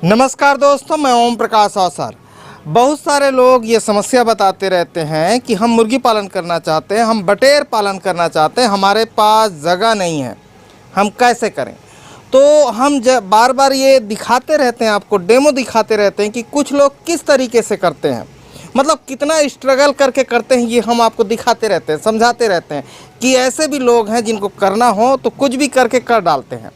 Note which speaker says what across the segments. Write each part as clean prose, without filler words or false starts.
Speaker 1: नमस्कार दोस्तों, मैं ओम प्रकाश अवसर। बहुत सारे लोग ये समस्या बताते रहते हैं कि हम मुर्गी पालन करना चाहते हैं, हम बटेर पालन करना चाहते हैं, हमारे पास जगह नहीं है, हम कैसे करें। तो हम बार बार ये दिखाते रहते हैं, आपको डेमो दिखाते रहते हैं कि कुछ लोग किस तरीके से करते हैं, मतलब कितना स्ट्रगल करके करते हैं। ये हम आपको दिखाते रहते हैं, समझाते रहते हैं कि ऐसे भी लोग हैं जिनको करना हो तो कुछ भी करके कर डालते हैं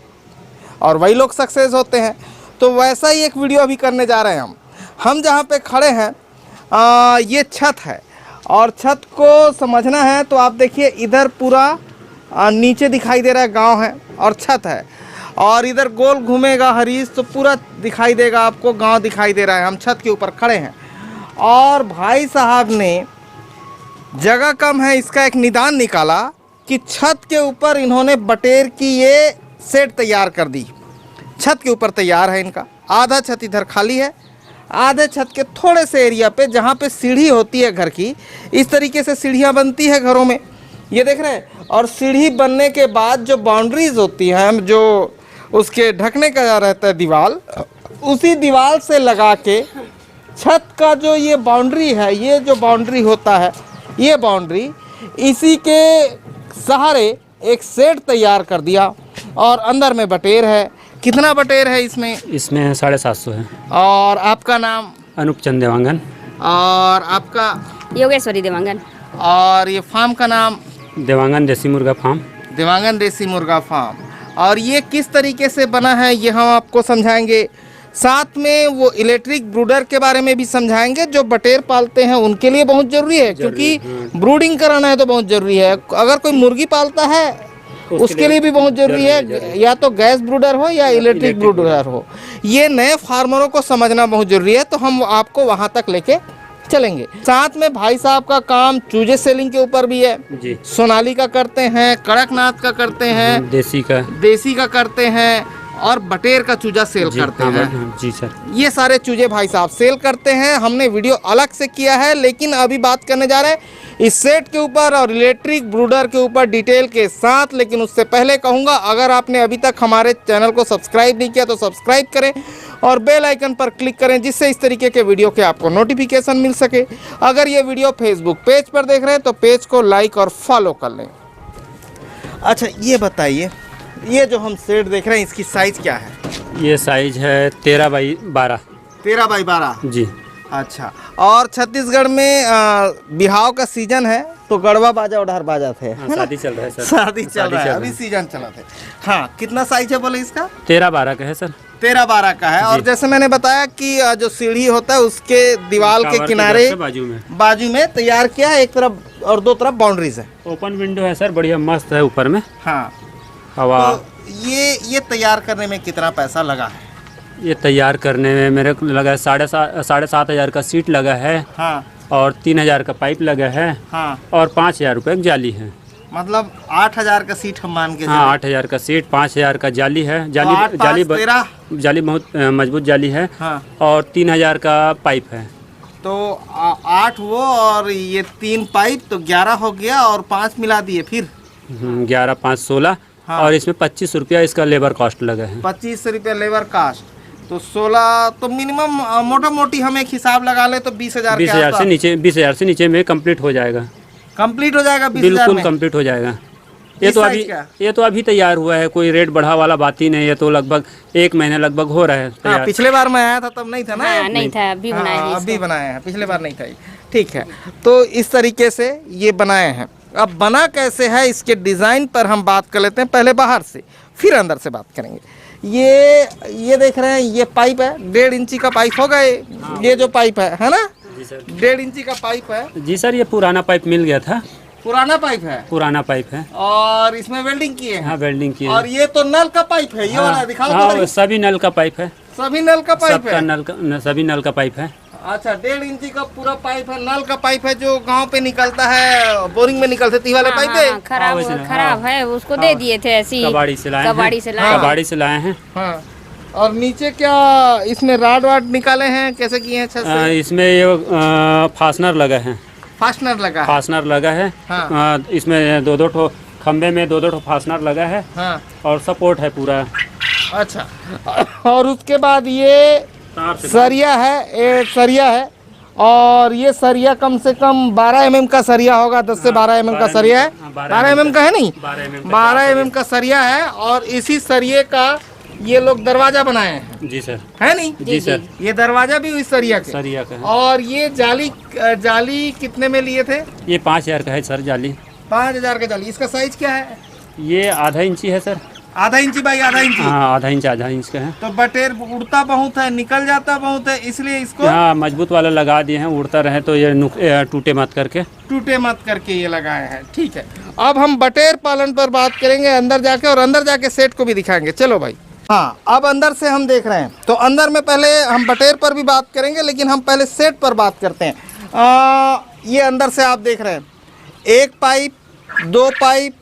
Speaker 1: और वही लोग सक्सेस होते हैं। तो वैसा ही एक वीडियो अभी करने जा रहे हैं हम जहाँ पे खड़े हैं ये छत है और छत को समझना है तो आप देखिए, इधर पूरा नीचे दिखाई दे रहा है गांव है और छत है, और इधर गोल घूमेगा हरीश तो पूरा दिखाई देगा आपको, गांव दिखाई दे रहा है। हम छत के ऊपर खड़े हैं और भाई साहब ने जगह कम है, इसका एक निदान निकाला कि छत के ऊपर इन्होंने बटेर की ये सेट तैयार कर दी। छत के ऊपर तैयार है इनका, आधा छत इधर खाली है, आधे छत के थोड़े से एरिया पे जहाँ पे सीढ़ी होती है घर की, इस तरीके से सीढ़ियाँ बनती है घरों में, ये देख रहे हैं। और सीढ़ी बनने के बाद जो बाउंड्रीज होती हैं, जो उसके ढकने का रहता है दीवार, उसी दीवार से लगा के छत का जो ये बाउंड्री है, ये जो बाउंड्री होता है, ये बाउंड्री इसी के सहारे एक सेट तैयार कर दिया और अंदर में बटेर है। कितना बटेर है इसमें?
Speaker 2: इसमें 750 है।
Speaker 1: और आपका नाम?
Speaker 2: अनूप चंद देवांगन।
Speaker 1: और आपका?
Speaker 3: योगेश्वरी देवांगन।
Speaker 1: और ये फार्म का नाम?
Speaker 2: देवांगन देसी मुर्गा फार्म।
Speaker 1: देवांगन देसी मुर्गा फार्म। और ये किस तरीके से बना है ये हम आपको समझाएंगे, साथ में वो इलेक्ट्रिक ब्रूडर के बारे में भी समझाएंगे जो बटेर पालते हैं उनके लिए बहुत ज़रूरी है, क्योंकि ब्रूडिंग कराना है तो बहुत ज़रूरी है। अगर कोई मुर्गी पालता है उसके लिए भी बहुत ज़रूरी है, या तो गैस ब्रूडर हो या इलेक्ट्रिक ब्रूडर हो। ये नए फार्मरों को समझना बहुत ज़रूरी है, तो हम आपको वहाँ तक लेके चलेंगे। साथ में भाई साहब का काम चूजे सेलिंग के ऊपर भी है जी। सोनाली का करते हैं, कड़कनाथ का करते हैं, देसी का करते हैं और बटेर का चूजा सेल करते हैं
Speaker 2: जी सर।
Speaker 1: ये सारे चूजे भाई साहब सेल करते हैं। हमने वीडियो अलग से किया है, लेकिन अभी बात करने जा रहे हैं इस सेट के ऊपर और इलेक्ट्रिक ब्रूडर के ऊपर डिटेल के साथ। लेकिन उससे पहले कहूँगा, अगर आपने अभी तक हमारे चैनल को सब्सक्राइब नहीं किया तो सब्सक्राइब करें और बेल आइकन पर क्लिक करें, जिससे इस तरीके के वीडियो के आपको नोटिफिकेशन मिल सके। अगर ये वीडियो फेसबुक पेज पर देख रहे हैं तो पेज को लाइक और फॉलो कर लें। अच्छा, ये बताइए, ये जो हम सेट देख रहे हैं इसकी साइज क्या है?
Speaker 2: ये साइज है 13 बाई 12।
Speaker 1: 13 बाई 12 जी। अच्छा, और छत्तीसगढ़ में बिहाव का सीजन है तो गढ़वा बाजा उड़ार बाजा थे।
Speaker 2: हाँ, शादी चल रहा है सर।
Speaker 1: शादी चल रहा है, अभी सीजन चला थे। हाँ, कितना साइज है बोले इसका?
Speaker 2: 13-12 का है सर।
Speaker 1: 13-12 का है। और जैसे मैंने बताया कि जो सीढ़ी होता है उसके दीवार के किनारे बाजू में तैयार किया है, एक तरफ और दो तरफ बाउंड्रीज है।
Speaker 2: ओपन विंडो है सर, बढ़िया मस्त है ऊपर में।
Speaker 1: हाँ,
Speaker 2: हवा।
Speaker 1: तो ये तैयार करने में कितना पैसा लगा है?
Speaker 2: ये तैयार करने में मेरे को लगा है 7,500 का सीट लगा है। हाँ। और 3,000 का पाइप लगा है। हाँ। और 5,000 रुपये की जाली है।
Speaker 1: मतलब 8,000 का सीट हम मान के।
Speaker 2: हाँ, 8,000 का सीट, 5,000 का जाली है। जाली बहुत मजबूत जाली है। हाँ। और 3,000 का पाइप है।
Speaker 1: तो 8 वो और ये 3 पाइप तो 11 हो गया, और 5 मिला दिए फिर
Speaker 2: 11, 5, 16। हाँ। और इसमें 25 रुपया इसका लेबर कॉस्ट लगा है।
Speaker 1: 25 रुपया लेबर कास्ट, तो 16 तो मिनिमम मोटा मोटी हम एक हिसाब लगा ले तो 20,000
Speaker 2: से नीचे, 20,000 से नीचे में कंप्लीट हो जाएगा।
Speaker 1: कंप्लीट हो जाएगा?
Speaker 2: बिल्कुल कंप्लीट हो जाएगा। ये तो अभी तैयार हुआ है, कोई रेट बढ़ा वाला बात ही नहीं है। तो लगभग 1 महीने लगभग हो रहा है तैयार।
Speaker 1: हाँ, पिछले बार मैं आया था तब नहीं था ना?
Speaker 3: नहीं था, अभी बनाया है।
Speaker 1: अभी बनाया है, पिछले बार नहीं था। ठीक है, तो इस तरीके से ये बनाए हैं। अब बना कैसे है इसके डिज़ाइन पर हम बात कर लेते हैं, पहले बाहर से फिर अंदर से बात करेंगे। ये देख रहे हैं, ये पाइप है, 1.5 इंची का पाइप होगा ये जो पाइप है ना? जी सर, 1.5 इंची का पाइप है।
Speaker 2: जी सर, ये पुराना पाइप मिल गया था।
Speaker 1: पुराना पाइप है? पुराना
Speaker 2: पाइप है।
Speaker 1: और इसमें वेल्डिंग किए हैं?
Speaker 2: हाँ, वेल्डिंग किए हैं।
Speaker 1: और ये तो नल का पाइप है, ये वाला दिखाओ। हाँ,
Speaker 2: सभी नल का पाइप है।
Speaker 1: सभी नल का पाइप है?
Speaker 2: सभी नल का पाइप है।
Speaker 1: अच्छा, 1.5 इंची का पूरा पाइप है, नल का पाइप है, जो गांव पे निकलता है, बोरिंग में निकलते वाले पाइप है।
Speaker 3: खराब है, उसको दे दिए थे ऐसी,
Speaker 2: कबाड़ी से लाए हैं।
Speaker 1: हाँ। और नीचे क्या इसमें राड वाड निकाले हैं, कैसे किए हैं छत से?
Speaker 2: इसमें ये फास्टनर लगा है।
Speaker 1: फास्टनर लगा है।
Speaker 2: हाँ। इसमें 2-2 ठो खंबे में 2-2 ठो फास्टनर लगा है। हाँ। और सपोर्ट है पूरा।
Speaker 1: अच्छा, और उसके बाद ये सरिया है, ये सरिया है और ये सरिया कम से कम 12 mm का सरिया होगा, 10 से 12 mm का सरिया है। 12 mm का है नहीं, 12 mm का सरिया है और इसी सरिये का ये लोग दरवाजा बनाए हैं।
Speaker 2: जी सर।
Speaker 1: है नहीं?
Speaker 2: जी सर।
Speaker 1: ये दरवाजा भी इस सरिया का है। और ये जाली कितने में लिए थे?
Speaker 2: ये 5000 का है सर जाली।
Speaker 1: 5000 का जाली। इसका साइज क्या है?
Speaker 2: ये आधा इंची है सर।
Speaker 1: आधा इंची बाई आधा इंची।
Speaker 2: हाँ आधा इंच का है।
Speaker 1: तो बटेर उड़ता बहुत है, निकल जाता बहुत है, इसलिए इसको
Speaker 2: हाँ मजबूत वाला लगा दिए हैं, उड़ता रहे तो ये टूटे मत करके
Speaker 1: ये लगाए हैं। ठीक है, अब हम बटेर पालन पर बात करेंगे अंदर जाके, और अंदर जाके सेट को भी दिखाएंगे। चलो भाई। हाँ, अब अंदर से हम देख रहे हैं, तो अंदर में पहले हम बटेर पर भी बात करेंगे, लेकिन हम पहले सेट पर बात करते हैं। ये अंदर से आप देख रहे हैं, 1 पाइप, 2 पाइप,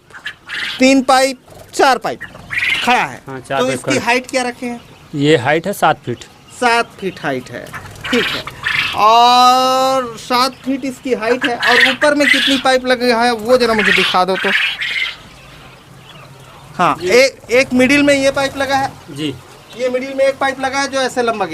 Speaker 1: 3 पाइप, 4 पाइप खड़ा है।
Speaker 2: हाँ, 4
Speaker 1: तो
Speaker 2: पाइप
Speaker 1: इसकी
Speaker 2: खड़ा।
Speaker 1: हाइट क्या रखे हैं?
Speaker 2: ये हाइट है 7 फीट।
Speaker 1: 7 फीट हाइट है। ठीक है, और 7 फीट इसकी हाइट है। और ऊपर में कितनी पाइप लगे है वो जरा मुझे दिखा दो तो। हाँ, एक मिडिल में ये पाइप लगा है
Speaker 2: जी।
Speaker 1: ये मिडिल में एक पाइप लगा है जो ऐसे लंबा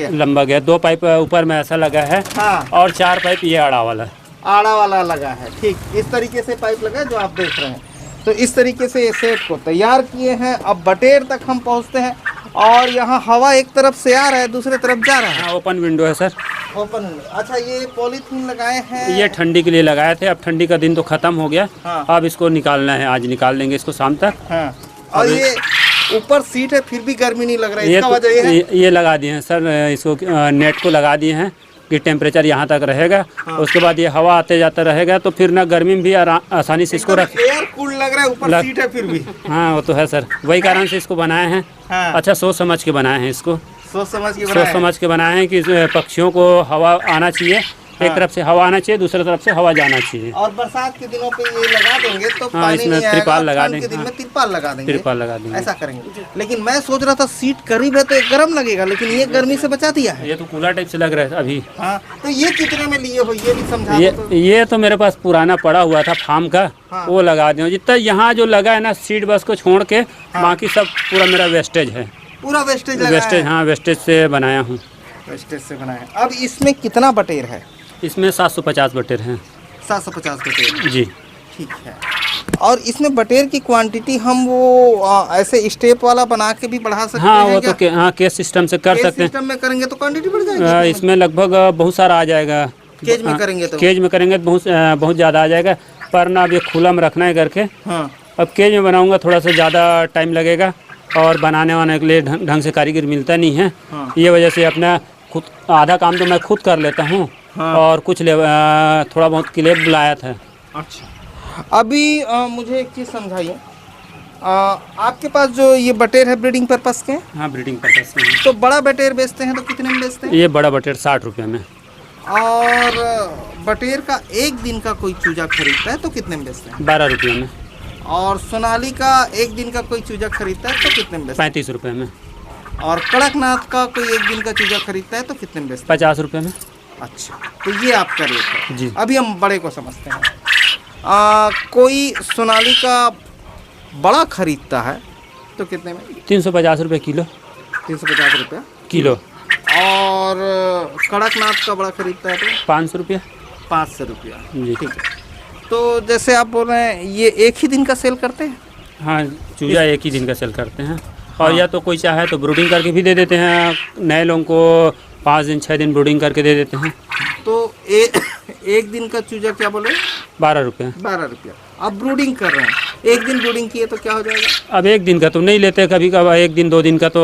Speaker 1: गया।
Speaker 2: 2 पाइप ऊपर में ऐसा लगा है।
Speaker 1: हाँ,
Speaker 2: और 4 पाइप ये आड़ा वाला है।
Speaker 1: आड़ा वाला लगा है। ठीक, इस तरीके से पाइप लगा है जो आप देख रहे हैं। तो इस तरीके से ये सेट को तैयार किए हैं। अब बटेर तक हम पहुंचते हैं और यहाँ हवा एक तरफ से आ रहा है, दूसरे तरफ जा रहा है।
Speaker 2: हाँ, ओपन विंडो है सर।
Speaker 1: ओपन। अच्छा, ये पॉलीथीन लगाए हैं?
Speaker 2: ये ठंडी के लिए लगाए थे, अब ठंडी का दिन तो खत्म हो गया।
Speaker 1: हाँ।
Speaker 2: अब इसको निकालना है, आज निकाल देंगे इसको शाम तक।
Speaker 1: हाँ। और ये ऊपर सीट है फिर भी गर्मी नहीं लग रहा है,
Speaker 2: ये
Speaker 1: इसका वजह ये है?
Speaker 2: ये लगा दिए हैं सर, इसको नेट को लगा दिए हैं कि टेम्परेचर यहाँ तक रहेगा।
Speaker 1: हाँ।
Speaker 2: उसके बाद ये हवा आते जाता रहेगा, तो फिर ना गर्मी में भी आसानी से इसको रख।
Speaker 1: एयर कूल लग रहा है, ऊपर सीट है फिर भी।
Speaker 2: हाँ वो तो है सर, वही कारण से इसको बनाए हैं।
Speaker 1: हाँ।
Speaker 2: अच्छा, सोच समझ के बनाए हैं इसको।
Speaker 1: सोच समझ के बनाए हैं
Speaker 2: कि पक्षियों को हवा आना चाहिए। एक तरफ से हवा आना चाहिए, दूसरी तरफ से हवा जाना चाहिए।
Speaker 1: और बरसात के दिनों पे ये लगा देंगे तो
Speaker 2: हाँ,
Speaker 1: पानी
Speaker 2: इसमें
Speaker 1: नहीं आएगा।
Speaker 2: तिरपाल लगा
Speaker 1: ठंड
Speaker 2: देंगे।
Speaker 1: के दिन में तिरपाल लगा देंगे। ऐसा करेंगे। लेकिन मैं सोच रहा था सीट करीब है तो ये गर्म लगेगा, लेकिन ये गर्मी से बचा दिया है।
Speaker 2: ये तो कूलर टाइप से लग रहा है अभी।
Speaker 1: हाँ, तो ये कितने में लिए हो ये भी समझा दो तो।
Speaker 2: ये तो मेरे पास पुराना पड़ा हुआ था फार्म का।
Speaker 1: हाँ।
Speaker 2: वो लगा दिया। जितना यहाँ जो लगा है ना सीट बस को छोड़ के, बाकी सब पूरा मेरा वेस्टेज है।
Speaker 1: पूरा वेस्टेज लगा
Speaker 2: वेस्टेज,
Speaker 1: है?
Speaker 2: हाँ वेस्टेज से बनाया हूँ।
Speaker 1: वेस्टेज से बनाया। अब इसमें कितना बटेर है?
Speaker 2: इसमें 750 बटेर हैं।
Speaker 1: 750 बटेर।
Speaker 2: जी।
Speaker 1: ठीक है। और इसमें बटेर की क्वांटिटी हम वो ऐसे स्टेप वाला बना के भी बढ़ा सकते
Speaker 2: हाँ
Speaker 1: हैं
Speaker 2: वो
Speaker 1: क्या?
Speaker 2: तो हाँ केस सिस्टम से कर सकते हैं।
Speaker 1: सिस्टम में करेंगे तो क्वांटिटी बढ़ जाएगी।
Speaker 2: इसमें लगभग बहुत सारा आ जाएगा।
Speaker 1: केज में करेंगे तो?
Speaker 2: केज में करेंगे तो बहुत ज़्यादा आ जाएगा, पर ना अब ये खुला में रखना है करके।
Speaker 1: हाँ।
Speaker 2: अब केज में बनाऊंगा थोड़ा सा ज़्यादा टाइम लगेगा और बनाने वाने के लिए ढंग से कारीगर मिलता नहीं है।
Speaker 1: हाँ।
Speaker 2: ये वजह से अपना खुद आधा काम तो मैं खुद कर लेता हूँ।
Speaker 1: हाँ।
Speaker 2: और कुछ थोड़ा बहुत के लिए बुलाया था।
Speaker 1: अच्छा, अभी मुझे एक चीज़ समझाइए। आपके पास जो ये बटेर है ब्रीडिंग पर्पस के?
Speaker 2: हाँ ब्रीडिंग पर्पस से।
Speaker 1: तो बड़ा बटेर बेचते हैं तो कितने में बेचते हैं?
Speaker 2: ये बड़ा बटेर 60 रुपये में।
Speaker 1: और बटेर का एक दिन का कोई चूजा खरीदता है तो कितने में बेचते हैं?
Speaker 2: 12 रुपये में।
Speaker 1: और सोनाली का एक दिन का कोई चूजा खरीदता है तो कितने में बेचते हैं?
Speaker 2: 35 रुपये में।
Speaker 1: और कड़कनाथ का कोई एक दिन का चूजा खरीदता है तो कितने में बेचते हैं?
Speaker 2: 50 रुपये में।
Speaker 1: अच्छा, तो ये आपका रेट है
Speaker 2: जी।
Speaker 1: अभी हम बड़े को समझते हैं। कोई सोनाली का बड़ा खरीदता है तो कितने में?
Speaker 2: 350 रुपये किलो।
Speaker 1: 350 रुपया
Speaker 2: किलो।
Speaker 1: और कड़कनाथ का बड़ा खरीदता है तो?
Speaker 2: 500 रुपया।
Speaker 1: 500 रुपया।
Speaker 2: जी।
Speaker 1: ठीक है। तो जैसे आप बोल रहे हैं ये एक ही दिन का सेल करते हैं?
Speaker 2: हाँ, चूजा एक ही दिन का सेल करते हैं। और या तो कोई चाहे तो ब्रूडिंग करके भी दे देते हैं। नए लोगों को 5 दिन 6 दिन ब्रूडिंग करके दे देते हैं।
Speaker 1: तो एक दिन का चूजा क्या बोले?
Speaker 2: 12 रुपये।
Speaker 1: 12 रुपया। अब ब्रूडिंग कर रहे हैं, एक दिन ब्रूडिंग किए तो क्या हो जाएगा?
Speaker 2: अब एक दिन का तो नहीं लेते, कभी कभी 1 दिन 2 दिन का तो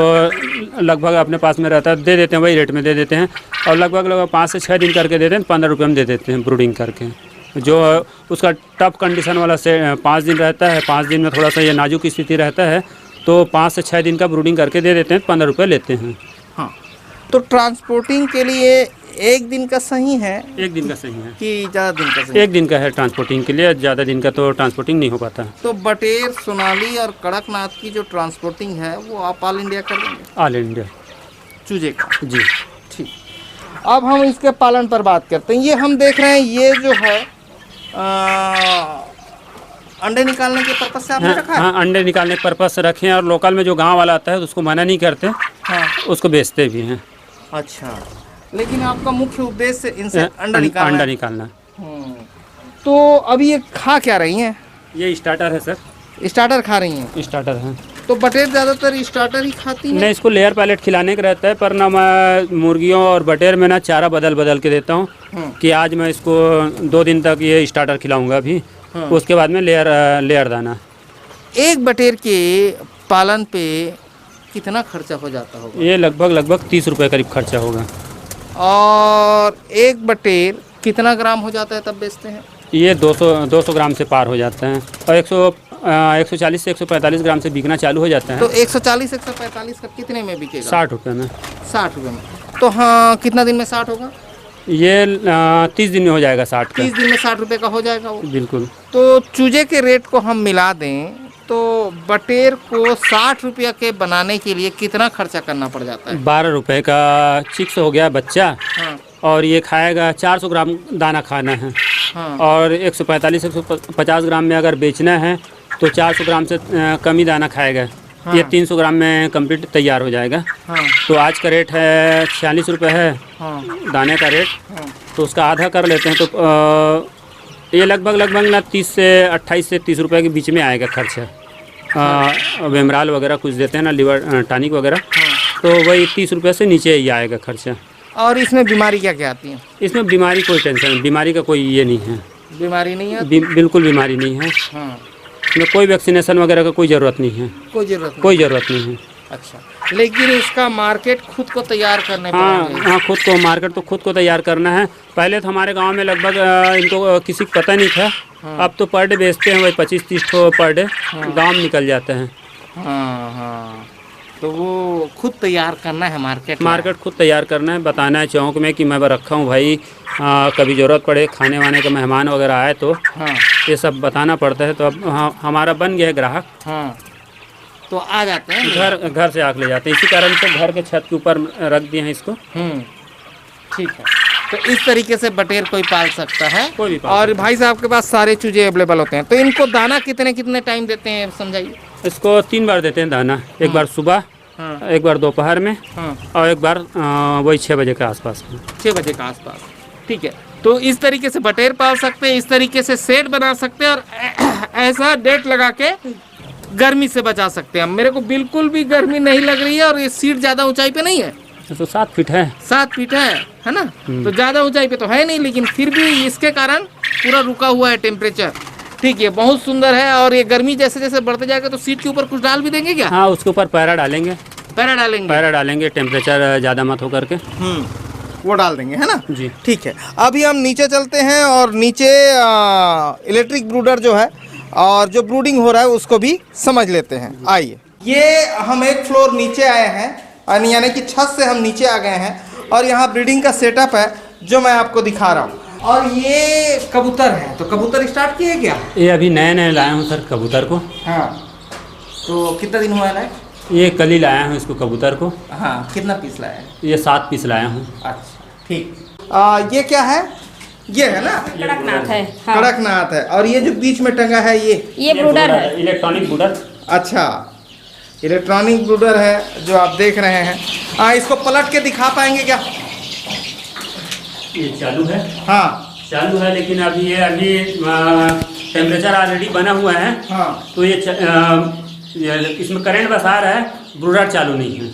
Speaker 2: लगभग अपने पास में रहता है, दे देते हैं, वही रेट में दे देते हैं। और लगभग 5 से 6 दिन करके देते हैं, 15 रुपये में दे देते हैं ब्रूडिंग करके। जो उसका टफ कंडीशन वाला से 5 दिन रहता है, 5 दिन में थोड़ा सा ये नाजुक स्थिति रहता है, तो 5 से 6 दिन का ब्रूडिंग करके दे देते हैं, 15 रुपये लेते हैं।
Speaker 1: हाँ, तो ट्रांसपोर्टिंग के लिए एक दिन का सही है?
Speaker 2: एक दिन का सही है
Speaker 1: कि ज़्यादा दिन का सही?
Speaker 2: एक दिन का है ट्रांसपोर्टिंग के लिए, ज़्यादा दिन का तो ट्रांसपोर्टिंग नहीं हो पाता।
Speaker 1: तो बटेर, सोनाली और कड़कनाथ की जो ट्रांसपोर्टिंग है वो आप ऑल इंडिया कर देंगे?
Speaker 2: ऑल इंडिया
Speaker 1: चूजे का?
Speaker 2: जी।
Speaker 1: ठीक। अब हम इसके पालन पर बात करते हैं। ये हम देख रहे हैं ये जो है अंडे निकालने के पर्पज से आपने रखा है?
Speaker 2: हाँ, अंडे निकालने के पर्पज से रखे हैं। और लोकल में जो गांव वाला आता है तो उसको मना नहीं करते।
Speaker 1: हाँ।
Speaker 2: उसको बेचते भी हैं।
Speaker 1: अच्छा, लेकिन आपका मुख्य उद्देश्य इनसे अंडा निकालना
Speaker 2: अंडा
Speaker 1: है।
Speaker 2: निकालना।
Speaker 1: तो अभी ये खा क्या रही हैं?
Speaker 2: ये स्टार्टर है सर,
Speaker 1: स्टार्टर खा रही हैं।
Speaker 2: स्टार्टर है।
Speaker 1: तो बटेर ज़्यादातर स्टार्टर ही खाती हैं।
Speaker 2: नहीं, इसको लेयर पैलेट खिलाने का रहता है, पर ना मैं मुर्गियों और बटेर में ना चारा बदल बदल के देता हूँ कि आज मैं इसको 2 दिन तक ये स्टार्टर खिलाऊंगा अभी, उसके बाद में लेयर दाना।
Speaker 1: एक बटेर के पालन पे कितना खर्चा हो जाता होगा?
Speaker 2: ये लगभग 30 रुपये करीब खर्चा होगा।
Speaker 1: और एक बटेर कितना ग्राम हो जाता है तब बेचते हैं?
Speaker 2: ये 200 ग्राम से पार हो जाता है और 140 से 145 ग्राम से बिकना चालू हो जाता है।
Speaker 1: तो 140-145 का कितने में बिकेगा?
Speaker 2: 60 रुपये में।
Speaker 1: 60 रुपये में। तो हाँ, कितना दिन में 60 होगा?
Speaker 2: ये 30 दिन में हो जाएगा 60 का।
Speaker 1: 30 दिन में 60 रुपये का हो जाएगा वो।
Speaker 2: बिल्कुल।
Speaker 1: तो चूजे के रेट को हम मिला दें तो बटेर को 60 रुपये के बनाने के लिए कितना खर्चा करना पड़ जाता है?
Speaker 2: 12 रुपये का चिक्स हो गया बच्चा,
Speaker 1: हाँ
Speaker 2: और ये खाएगा 400 ग्राम दाना खाना है।
Speaker 1: हाँ
Speaker 2: और 145-150 ग्राम में अगर बेचना है तो 400 ग्राम से कम ही दाना खाएगा।
Speaker 1: हाँ।
Speaker 2: ये 300 ग्राम में कंप्लीट तैयार हो जाएगा।
Speaker 1: हाँ
Speaker 2: तो आज का रेट है 46 रुपये है
Speaker 1: हाँ
Speaker 2: दाने का रेट।
Speaker 1: हाँ।
Speaker 2: तो उसका आधा कर लेते हैं तो ये लगभग ना 30 से 28 से 30 रुपये के बीच में आएगा खर्चा। वेमराल वगैरह कुछ देते हैं ना, लिवर टॉनिक वगैरह, तो वही 30 रुपये से नीचे ही आएगा खर्चा।
Speaker 1: और इसमें बीमारी क्या क्या आती है?
Speaker 2: इसमें बीमारी कोई टेंशन नहीं, बीमारी का कोई ये नहीं है।
Speaker 1: बीमारी नहीं है?
Speaker 2: बिल्कुल बीमारी नहीं है।
Speaker 1: हाँ,
Speaker 2: इसमें कोई वैक्सीनेशन वगैरह का कोई ज़रूरत नहीं है।
Speaker 1: कोई जरूरत नहीं।
Speaker 2: कोई ज़रूरत नहीं है।
Speaker 1: अच्छा, लेकिन इसका मार्केट खुद को तैयार करने
Speaker 2: हाँ
Speaker 1: पड़ेगा।
Speaker 2: हाँ, खुद को मार्केट तो खुद को तैयार करना है। पहले तो हमारे गांव में लगभग इनको किसी को पता नहीं था। अब तो पर डे बेचते हैं, वही 25-30 ठो पर डे गाँव में निकल जाते हैं।
Speaker 1: हाँ हाँ, तो वो खुद तैयार करना है
Speaker 2: मार्केट खुद तैयार करना है, बताना है चौक में कि मैं रखा हूँ भाई, कभी ज़रूरत पड़े खाने वाने का, मेहमान वगैरह आए तो
Speaker 1: हाँ
Speaker 2: ये सब बताना पड़ता है। तो अब हमारा बन गया है ग्राहक,
Speaker 1: हाँ, तो आ जाते हैं
Speaker 2: घर से आके ले जाते हैं। इसी कारण से घर के छत के ऊपर रख दिए हैं इसको।
Speaker 1: ठीक है। तो इस तरीके से बटेर कोई पाल सकता है।
Speaker 2: कोई भी पाल
Speaker 1: और
Speaker 2: सकता
Speaker 1: भाई साहब के पास सारे चूजे अवेलेबल होते हैं। तो इनको दाना कितने कितने टाइम देते हैं समझाइए?
Speaker 2: इसको 3 बार देते हैं दाना, एक बार सुबह,
Speaker 1: हाँ
Speaker 2: एक बार दोपहर में,
Speaker 1: हाँ,
Speaker 2: और एक बार वही 6 बजे के आसपास में।
Speaker 1: 6 बजे के आसपास। ठीक है, तो इस तरीके से बटेर पाल सकते हैं, इस तरीके से सेट बना सकते हैं और ऐसा डेट लगा के गर्मी से बचा सकते हैं। मेरे को बिल्कुल भी गर्मी नहीं लग रही है और ये सीट ज़्यादा ऊंचाई पे नहीं है।
Speaker 2: तो 7 फीट है।
Speaker 1: 7 फीट है ना? तो ज़्यादा ऊंचाई पे तो है नहीं, लेकिन फिर भी इसके कारण पूरा रुका हुआ है टेम्परेचर। ठीक है, बहुत सुंदर है। और ये गर्मी जैसे जैसे बढ़ते जाएगा तो सीट के ऊपर कुछ डाल भी देंगे क्या?
Speaker 2: हाँ, उसके ऊपर पैरा डालेंगे।
Speaker 1: पैरा डालेंगे
Speaker 2: टेम्परेचर ज़्यादा मत हो करके।
Speaker 1: वो डाल देंगे, है ना
Speaker 2: जी।
Speaker 1: ठीक है, अभी हम नीचे चलते हैं और नीचे इलेक्ट्रिक ब्रूडर जो है और जो ब्रूडिंग हो रहा है उसको भी समझ लेते हैं। आइए, ये हम एक फ्लोर नीचे आए हैं, यानी कि छत से हम नीचे आ गए हैं और यहाँ ब्रीडिंग का सेटअप है जो मैं आपको दिखा रहा हूँ। और ये कबूतर है, तो कबूतर स्टार्ट किए क्या?
Speaker 2: ये अभी नए लाया हूँ सर कबूतर को।
Speaker 1: हाँ, तो कितना दिन हुआ है?
Speaker 2: ये कल ही लाया हूँ इसको कबूतर को।
Speaker 1: हाँ, कितना पीस लाया है?
Speaker 2: ये 7 पीस लाया हूँ।
Speaker 1: अच्छा, ठीक। ये क्या है? ये है ना
Speaker 3: कड़कनाथ है। हाँ।
Speaker 1: कड़कनाथ है। और ये जो बीच में टंगा है
Speaker 3: ये ब्रूडर है।
Speaker 2: इलेक्ट्रॉनिक ब्रूडर।
Speaker 1: अच्छा, इलेक्ट्रॉनिक ब्रूडर है जो आप देख रहे हैं। इसको पलट के दिखा पाएंगे क्या?
Speaker 2: ये चालू है।
Speaker 1: हाँ
Speaker 2: चालू है, लेकिन अभी टेम्परेचर ऑलरेडी बना हुआ है।
Speaker 1: हाँ,
Speaker 2: तो ये इसमें करंट बस आ रहा है, ब्रूडर चालू नहीं है।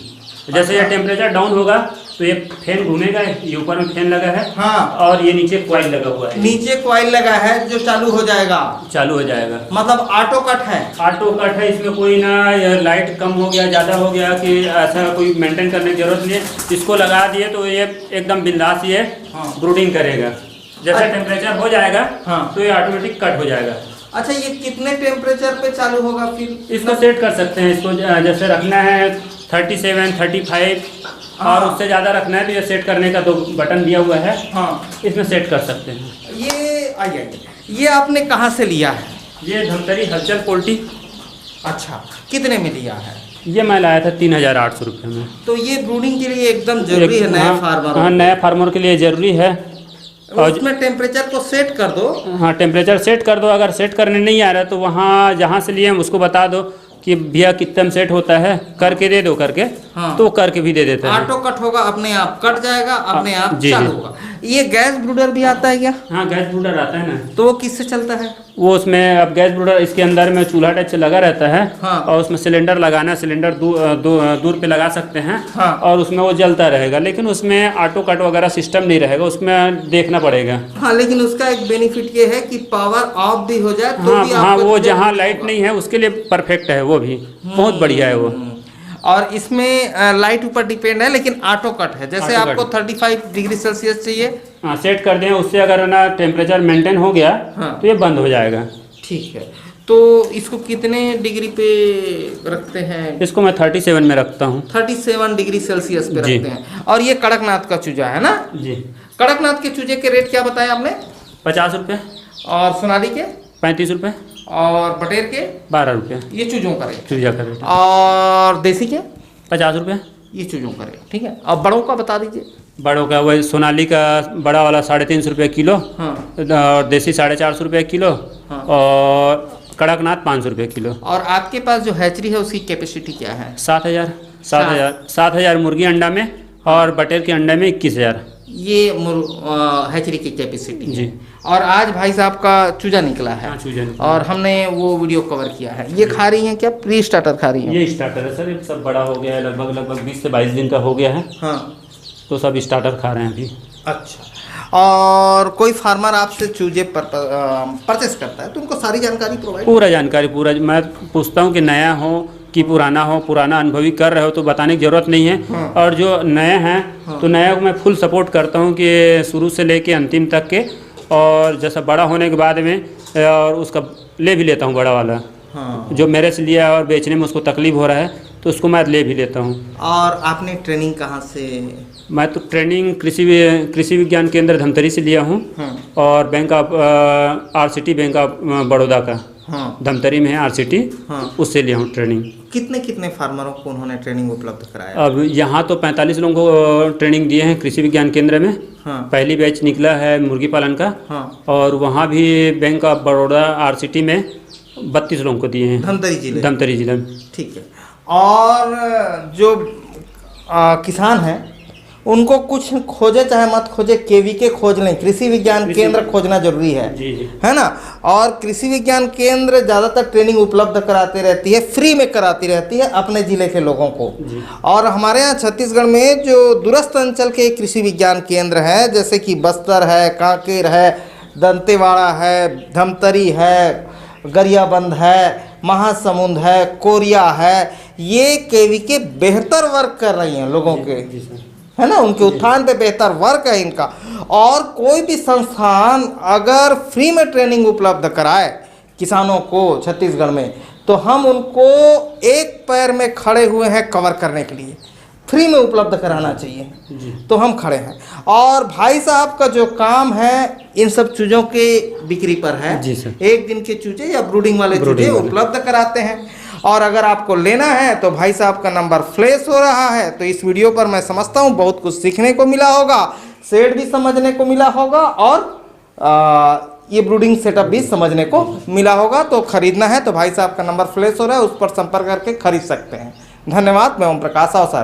Speaker 2: जैसे ये टेम्परेचर डाउन होगा तो ये फैन घूमेगा, ये ऊपर में फैन लगा है।
Speaker 1: हाँ,
Speaker 2: और ये नीचे कॉइल लगा हुआ है।
Speaker 1: नीचे कॉइल लगा है जो चालू हो जाएगा।
Speaker 2: चालू हो जाएगा,
Speaker 1: मतलब ऑटो कट है।
Speaker 2: ऑटो कट है। इसमें कोई ना लाइट कम हो गया, ज़्यादा हो गया कि ऐसा कोई मेंटेन करने की जरूरत नहीं है। इसको लगा दिए तो ये एकदम बिंदास ये ब्रूडिंग करेगा। जैसे टेम्परेचर हो जाएगा तो ये ऑटोमेटिक कट हो जाएगा।
Speaker 1: अच्छा, ये कितने टेम्परेचर पे चालू होगा फिर?
Speaker 2: इसको सेट कर सकते हैं। इसको जैसे रखना है 37, 35 और उससे ज़्यादा रखना है तो ये सेट करने का 2 बटन दिया हुआ है।
Speaker 1: हाँ,
Speaker 2: इसमें सेट कर सकते हैं।
Speaker 1: ये आइए, ये आपने कहाँ से लिया है?
Speaker 2: ये धमतरी हलचल पोल्ट्री।
Speaker 1: अच्छा, कितने में लिया है?
Speaker 2: ये मैं लाया था 3800 रुपये में।
Speaker 1: तो ये ब्रूडिंग के लिए एकदम जरूरी है नए फार्मर।
Speaker 2: हाँ, नए फार्मर के लिए ज़रूरी है।
Speaker 1: और उसमें टेम्परेचर को सेट कर दो।
Speaker 2: हाँ, टेम्परेचर सेट कर दो। अगर सेट करने नहीं आ रहा तो वहाँ जहाँ से लिए हम उसको बता दो कि भैया कितना में सेट होता है, करके दे दो करके,
Speaker 1: हाँ।
Speaker 2: तो करके भी दे देते हैं।
Speaker 1: ऑटो कट होगा, अपने आप कट जाएगा, अपने आप
Speaker 2: जी,
Speaker 1: चालू
Speaker 2: जी।
Speaker 1: होगा। ये गैस ब्रूडर भी आता है क्या?
Speaker 2: हाँ, गैस ब्रूडर आता है ना।
Speaker 1: तो वो किससे चलता है?
Speaker 2: वो उसमें अब गैस ब्रूडर इसके अंदर में चूल्हा टाइप से लगा रहता है,
Speaker 1: हाँ।
Speaker 2: और उसमें सिलेंडर लगाना, सिलेंडर दूर पे लगा सकते हैं,
Speaker 1: हाँ।
Speaker 2: और उसमें वो जलता रहेगा, लेकिन उसमें ऑटो कट वगैरह सिस्टम नहीं रहेगा, उसमें देखना पड़ेगा।
Speaker 1: हाँ, लेकिन उसका एक बेनिफिट ये है कि पावर ऑफ भी हो जाए तो
Speaker 2: हाँ
Speaker 1: भी
Speaker 2: हाँ,
Speaker 1: आपको
Speaker 2: वो
Speaker 1: तुरंत
Speaker 2: जहाँ
Speaker 1: मिल
Speaker 2: लाइट
Speaker 1: होगा।
Speaker 2: नहीं है उसके लिए परफेक्ट है, वो भी बहुत बढ़िया है वो।
Speaker 1: और इसमें लाइट ऊपर डिपेंड है, लेकिन ऑटो कट है। जैसे
Speaker 2: ऑटो
Speaker 1: आपको
Speaker 2: कट।
Speaker 1: 35 डिग्री सेल्सियस चाहिए,
Speaker 2: हाँ, सेट कर दें, उससे अगर ना टेम्परेचर मेंटेन हो गया
Speaker 1: हाँ।
Speaker 2: तो ये बंद हो जाएगा।
Speaker 1: ठीक है। तो इसको कितने डिग्री पे रखते हैं?
Speaker 2: इसको मैं 37 में रखता हूँ।
Speaker 1: 37 डिग्री सेल्सियस पे
Speaker 2: जी।
Speaker 1: रखते हैं। और ये कड़कनाथ का चूजा है ना?
Speaker 2: जी,
Speaker 1: कड़कनाथ के चूजे के रेट क्या बताया आपने?
Speaker 2: 50 रुपये,
Speaker 1: और सोनाली के?
Speaker 2: 35 रुपये,
Speaker 1: और बटेर के?
Speaker 2: 12 रुपये
Speaker 1: ये चूजों का रेट।
Speaker 2: चूजा का रेट।
Speaker 1: और देसी के?
Speaker 2: 50 रुपये।
Speaker 1: ये चूजों का रेट। ठीक है। और बड़ों का बता दीजिए।
Speaker 2: बड़ों का वही सोनाली का बड़ा वाला 350 रुपये किलो,
Speaker 1: हाँ।
Speaker 2: और देसी 450 रुपये किलो,
Speaker 1: हाँ।
Speaker 2: और कड़कनाथ 500 रुपये किलो।
Speaker 1: और आपके पास जो हैचरी है उसकी कैपेसिटी क्या है?
Speaker 2: 7,000 मुर्गी अंडा में, और बटेर के अंडे में 21,000।
Speaker 1: ये हैचरी की कैपेसिटी है।
Speaker 2: जी।
Speaker 1: और आज भाई साहब का चूजा निकला है।
Speaker 2: हाँ, चूजा निकला।
Speaker 1: और हमने वो वीडियो कवर किया है। ये खा रही हैं क्या? प्री स्टार्टर खा रही हैं?
Speaker 2: ये स्टार्टर है सर, ये सब बड़ा हो गया है, लगभग 20 से 22 दिन का हो गया है,
Speaker 1: हाँ।
Speaker 2: तो सब स्टार्टर खा रहे हैं अभी।
Speaker 1: अच्छा। और कोई फार्मर आपसे चूजे परचेस करता है तो उनको सारी जानकारी प्रोवाइड?
Speaker 2: पूरा जानकारी, पूरा मैं पूछता हूँ कि नया हो कि पुराना हो, पुराना अनुभवी कर रहे हो तो बताने की ज़रूरत नहीं है।
Speaker 1: हाँ।
Speaker 2: और जो नए हैं तो नया को मैं फुल सपोर्ट करता हूँ कि शुरू से लेके अंतिम तक के, और जैसा बड़ा होने के बाद में और उसका ले भी लेता हूँ बड़ा वाला।
Speaker 1: हाँ।
Speaker 2: जो मेरे से लिया और बेचने में उसको तकलीफ हो रहा है तो उसको मैं ले भी लेता हूँ।
Speaker 1: और आपने ट्रेनिंग कहाँ से?
Speaker 2: मैं तो ट्रेनिंग कृषि विज्ञान केंद्र धमतरी से लिया हूँ,
Speaker 1: हाँ।
Speaker 2: और bank of RCT bank of Baroda का
Speaker 1: हाँ।
Speaker 2: धमतरी में है RCT,
Speaker 1: हाँ।
Speaker 2: उससे लिया हूँ ट्रेनिंग।
Speaker 1: कितने फार्मरों को उन्होंने ट्रेनिंग उपलब्ध कराया?
Speaker 2: अब यहाँ तो 45 लोगों को ट्रेनिंग दिए हैं कृषि विज्ञान केंद्र में।
Speaker 1: हाँ।
Speaker 2: पहली बैच निकला है मुर्गी पालन का,
Speaker 1: हाँ।
Speaker 2: और वहाँ भी बैंक ऑफ बड़ौदा RCT में 32 लोगों को दिए हैं, धमतरी जिले में।
Speaker 1: ठीक है। और जो किसान हैं उनको कुछ खोजे चाहे मत खोजे, KVK खोज लें, कृषि विज्ञान केंद्र खोजना जरूरी है।
Speaker 2: जी जी।
Speaker 1: है ना? और कृषि विज्ञान केंद्र ज़्यादातर ट्रेनिंग उपलब्ध कराती रहती है, फ्री में कराती रहती है अपने ज़िले के लोगों को। और हमारे यहाँ छत्तीसगढ़ में जो दूरस्थ अंचल के कृषि विज्ञान केंद्र हैं, जैसे कि बस्तर है, कांकेर है, दंतेवाड़ा है, धमतरी है, गरियाबंद है, महासमुंद है, कोरिया है, ये KVK बेहतर वर्क कर रही हैं लोगों के, है ना? उनके उत्थान पे बेहतर वर्क है इनका। और कोई भी संस्थान अगर फ्री में ट्रेनिंग उपलब्ध कराए किसानों को छत्तीसगढ़ में, तो हम उनको एक पैर में खड़े हुए हैं कवर करने के लिए। फ्री में उपलब्ध कराना चाहिए, तो हम खड़े हैं। और भाई साहब का जो काम है इन सब चूजों के बिक्री पर है।
Speaker 2: जी सर।
Speaker 1: एक दिन के चूजे या ब्रूडिंग वाले चूजे उपलब्ध कराते हैं। और अगर आपको लेना है तो भाई साहब का नंबर फ्लैश हो रहा है। तो इस वीडियो पर मैं समझता हूँ बहुत कुछ सीखने को मिला होगा, शेड भी समझने को मिला होगा, और ये ब्रूडिंग सेटअप भी समझने को मिला होगा। तो खरीदना है तो भाई साहब का नंबर फ्लैश हो रहा है, उस पर संपर्क करके खरीद सकते हैं। धन्यवाद। मैं ओम प्रकाश अवसर।